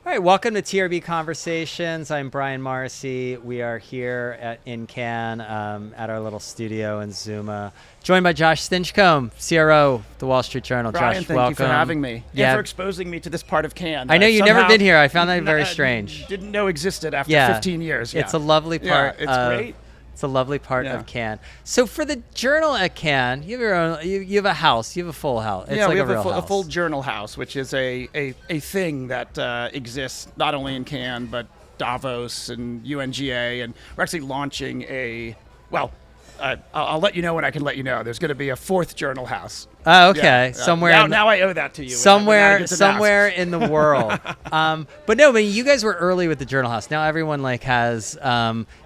All right, welcome to TRB Conversations. I'm Brian Morrissey. We are here in Cannes at our little studio in Zuma, joined by Josh Stinchcomb, CRO, The Wall Street Journal. Brian, Josh, thank welcome. you for having me and for exposing me to this part of Cannes. I know you've never been here. I found that very strange. Didn't know existed after 15 years. It's a lovely part. It's great. It's a lovely part of Cannes. So for the journal at Cannes, you have your own. You have a house. You have a full house. It's like we have a full journal house, which is a thing that exists not only in Cannes but Davos and UNGA, and we're actually launching I'll let you know when I can let you know. There's going to be a fourth journal house. Oh, okay. Somewhere. Now I owe that to you. Somewhere in the world. But no, you guys were early with the journal house. Now everyone has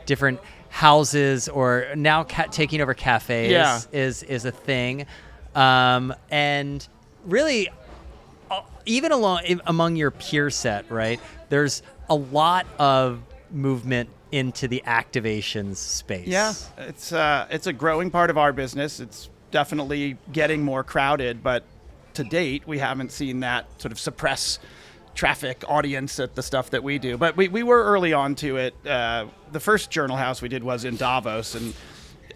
different houses, or now taking over cafes is a thing. And really, even among your peer set, right? There's a lot of movement into the activations space. Yeah, it's a growing part of our business. It's definitely getting more crowded, but to date, we haven't seen that sort of suppress traffic audience at the stuff that we do. But we were early on to it. The first journal house we did was in Davos, and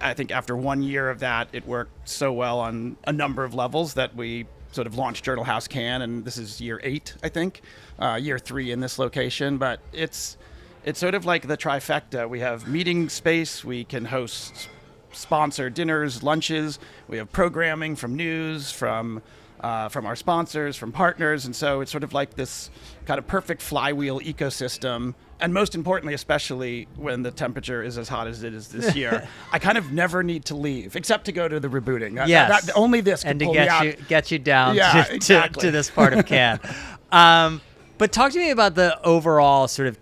I think after 1 year of that, it worked so well on a number of levels that we sort of launched Journal House Cannes, and this is year 8, I think, year 3 in this location. But it's sort of like the trifecta. We have meeting space, we can host sponsor dinners, lunches, we have programming from news, from our sponsors, from partners, and so it's sort of like this kind of perfect flywheel ecosystem. And most importantly, especially when the temperature is as hot as it is this year, I kind of never need to leave, except to go to the rebooting. Yes. Only this can pull me out. And to get you down to this part of Cannes. But talk to me about the overall sort of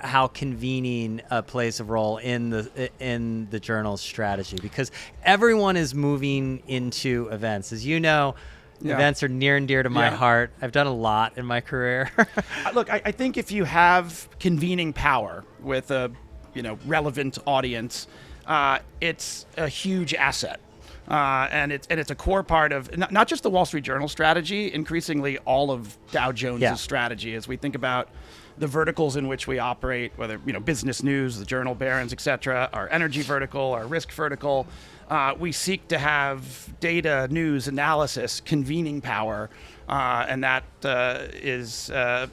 how convening plays a role in the journal's strategy, because everyone is moving into events. As you know, events are near and dear to my heart. I've done a lot in my career. Look, I think if you have convening power with a relevant audience, it's a huge asset. And it's a core part of not just the Wall Street Journal strategy, increasingly all of Dow Jones' strategy as we think about the verticals in which we operate, whether business news, the journal barons, et cetera, our energy vertical, our risk vertical. We seek to have data, news, analysis, convening power, and that is a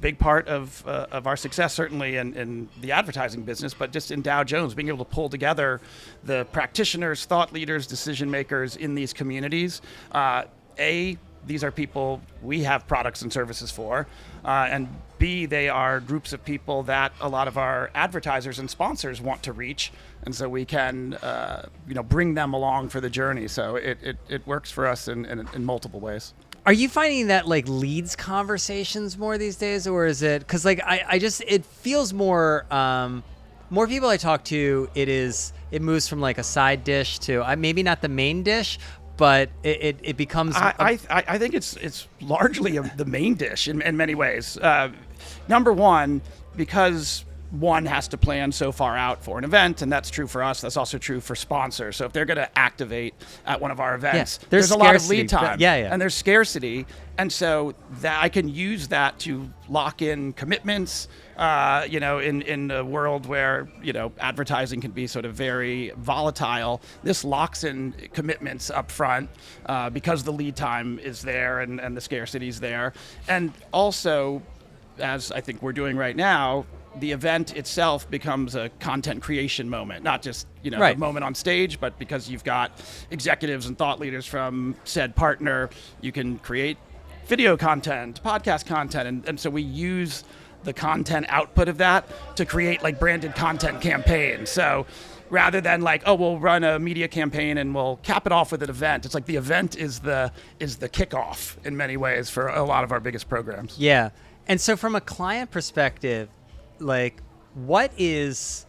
big part of our success, certainly in the advertising business, but just in Dow Jones, being able to pull together the practitioners, thought leaders, decision makers in these communities. These are people we have products and services for, and B, they are groups of people that a lot of our advertisers and sponsors want to reach, and so we can bring them along for the journey. So it works for us in multiple ways. Are you finding that leads conversations more these days, or is it because it feels more people I talk to, it moves from a side dish to maybe not the main dish, but it becomes. I think it's largely the main dish in many ways. Number one, because one has to plan so far out for an event, and that's true for us. That's also true for sponsors. So if they're going to activate at one of our events, there's a lot of lead time, and there's scarcity, and so that I can use that to lock in commitments. In a world where advertising can be sort of very volatile, this locks in commitments up front because the lead time is there and the scarcity is there, and also, as I think we're doing right now, the event itself becomes a content creation moment, not just a moment on stage, but because you've got executives and thought leaders from said partner, you can create video content, podcast content, and so we use the content output of that to create branded content campaigns. So rather than we'll run a media campaign and we'll cap it off with an event, it's the event is the kickoff in many ways for a lot of our biggest programs. Yeah. And so from a client perspective, why is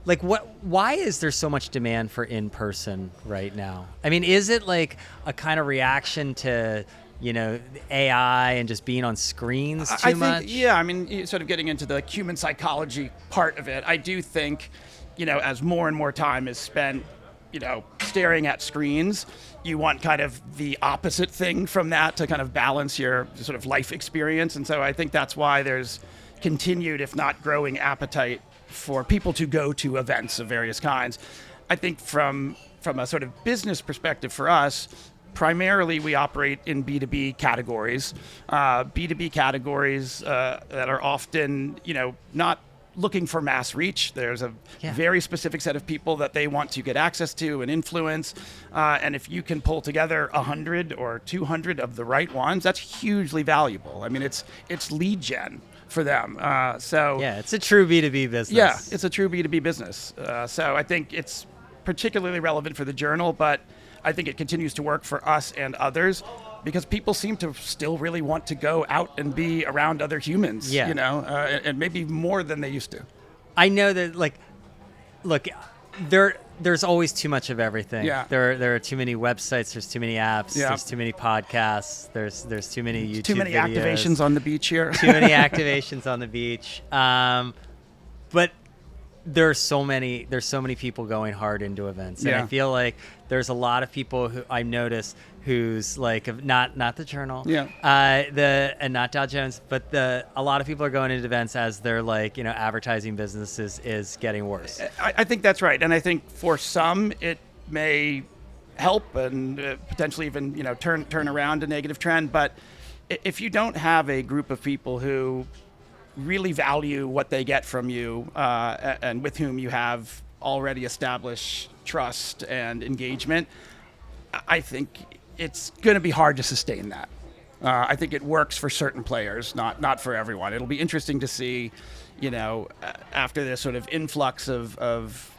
there so much demand for in-person right now? I mean, is it a kind of reaction to AI and just being on screens too much? Yeah, I mean, sort of getting into the human psychology part of it, I do think, as more and more time is spent staring at screens. You want kind of the opposite thing from that to kind of balance your sort of life experience. And so I think that's why there's continued, if not growing, appetite for people to go to events of various kinds. I think from a sort of business perspective for us, primarily we operate in B2B categories. B2B categories that are often, not looking for mass reach. There's a very specific set of people that they want to get access to and influence. And if you can pull together 100 or 200 of the right ones, that's hugely valuable. I mean, it's lead gen for them. It's a true B2B business. Yeah, it's a true B2B business. So I think it's particularly relevant for the Journal, but I think it continues to work for us and others because people seem to still really want to go out and be around other humans, and maybe more than they used to. I know that, there's always too much of everything. Yeah. There are too many websites, there's too many apps, Yeah. there's too many podcasts, there's too many YouTube Too many videos, activations on the beach here. too many activations on the beach. But there's so many people going hard into events, and I feel like there's a lot of people who I notice who's like not the Journal, and not Dow Jones, but a lot of people are going into events as their advertising businesses is getting worse. I think that's right, and I think for some it may help and potentially even turn around a negative trend. But if you don't have a group of people who really value what they get from you and with whom you have already established trust and engagement, I think it's going to be hard to sustain that. I think it works for certain players, not for everyone. It'll be interesting to see, after this sort of influx of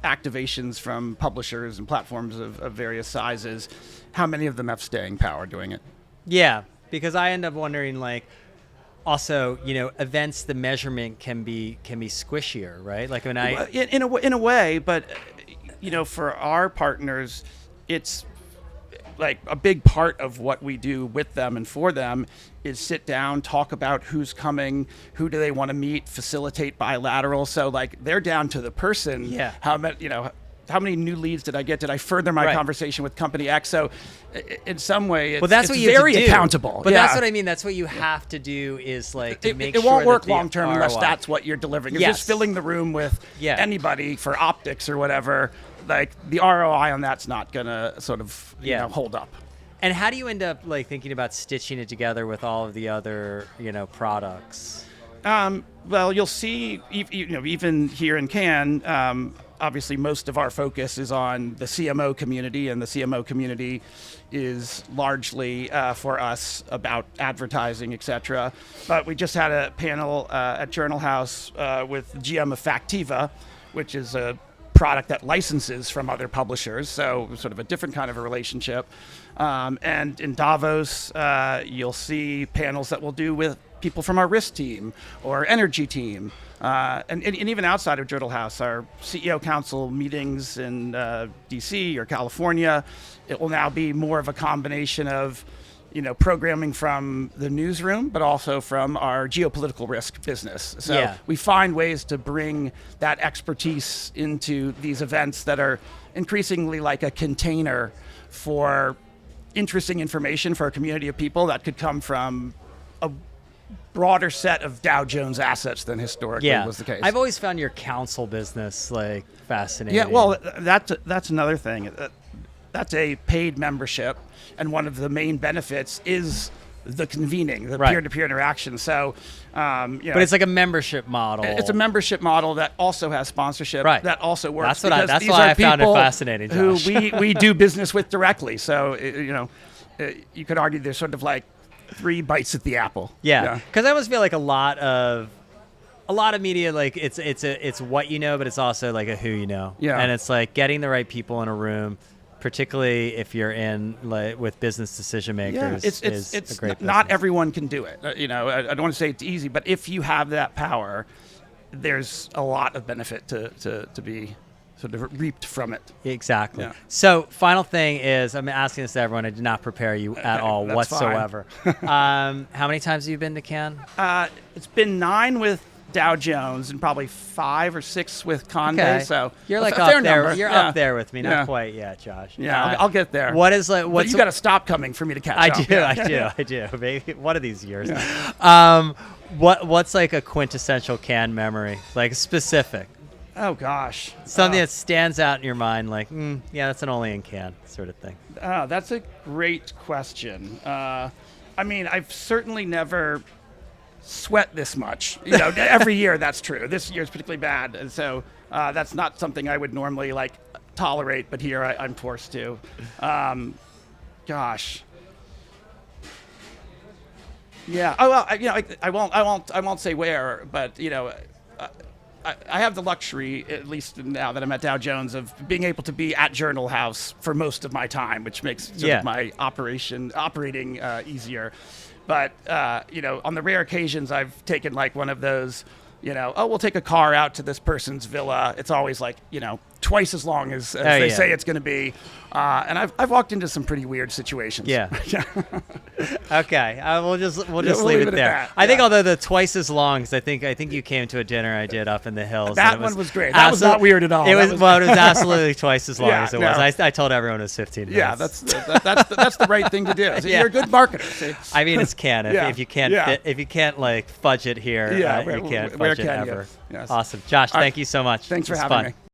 activations from publishers and platforms of various sizes, how many of them have staying power doing it. Yeah, because I end up wondering, also, events, the measurement can be squishier, right? Like when in a way, but for our partners, it's like a big part of what we do with them and for them is sit down, talk about who's coming, who do they want to meet, facilitate bilateral. So they're down to the person. Yeah. How many new leads did I get? Did I further my conversation with company X? So in some way, that's what you very have to do. accountable. But that's what I mean. That's what you have to do is to make sure it won't work that long term unless ROI. that's what you're delivering. If you're just filling the room with anybody for optics or whatever, the ROI on that's not going to sort of hold up. And how do you end up thinking about stitching it together with all of the other products? Well, you'll see, even here in Cannes, obviously most of our focus is on the CMO community, and the CMO community is largely for us about advertising, et cetera. But we just had a panel at Journal House with GM of Factiva, which is a product that licenses from other publishers, so sort of a different kind of a relationship. And in Davos, you'll see panels that we'll do with people from our risk team or energy team. And even outside of Journal House, our CEO Council meetings in DC or California, it will now be more of a combination of programming from the newsroom, but also from our geopolitical risk business. So we find ways to bring that expertise into these events that are increasingly like a container for interesting information for a community of people that could come from a broader set of Dow Jones assets than historically was the case. I've always found your council business fascinating. Yeah, well, that's another thing. That's a paid membership, and one of the main benefits is the convening, the peer-to-peer interaction. So, but it's like a membership model. It's a membership model that also has sponsorship. Right. That also works. That's why I found it fascinating, Josh. Who we do business with directly. So you could argue there's sort of like 3 bites at the apple. Yeah, because I almost feel like a lot of media, it's what you know, but it's also like a who you know. Yeah. And it's like getting the right people in a room, particularly if you're in with business decision makers. Yeah, it's a great not business. everyone can do it. I don't want to say it's easy, but if you have that power, there's a lot of benefit to be sort of reaped from it. Exactly. Yeah. So final thing is, I'm asking this to everyone. I did not prepare you at all whatsoever. How many times have you been to Cannes? It's been 9 with Dow Jones and probably 5 or 6 with Conde. Okay. So you're like a up fair there. number. You're up there with me. Not quite yet, Josh. Yeah, I'll get there. What is like? But What's you got to stop coming for me to catch up. I do. Maybe one of these years. Yeah. What's like a quintessential can memory? Like specific. Oh gosh. Something that stands out in your mind, like, yeah, that's an only in can sort of thing. That's a great question. I mean, I've certainly never sweat this much. Every year that's true. This year is particularly bad, and so that's not something I would normally like tolerate. But here I'm forced to. Gosh. Yeah. Oh well. I won't say where, but I have the luxury, at least now that I'm at Dow Jones, of being able to be at Journal House for most of my time, which makes sort of my operating easier. But on the rare occasions I've taken like one of those, we'll take a car out to this person's villa. It's always like twice as long as they say it's going to be. And I've walked into some pretty weird situations. Yeah. Okay. We'll just leave it there. That. I think although the twice as long, because I think you came to a dinner I did up in the hills. That one was great. That was not weird at all. It was absolutely twice as long as it was. I told everyone it was 15 minutes. Yeah, that's the right thing to do. So you're a good marketer. See? I mean, it's canon. If you can't like fudge it here, you can't fudge it ever. Yes. Awesome, Josh. Thank you so much. Thanks for having me.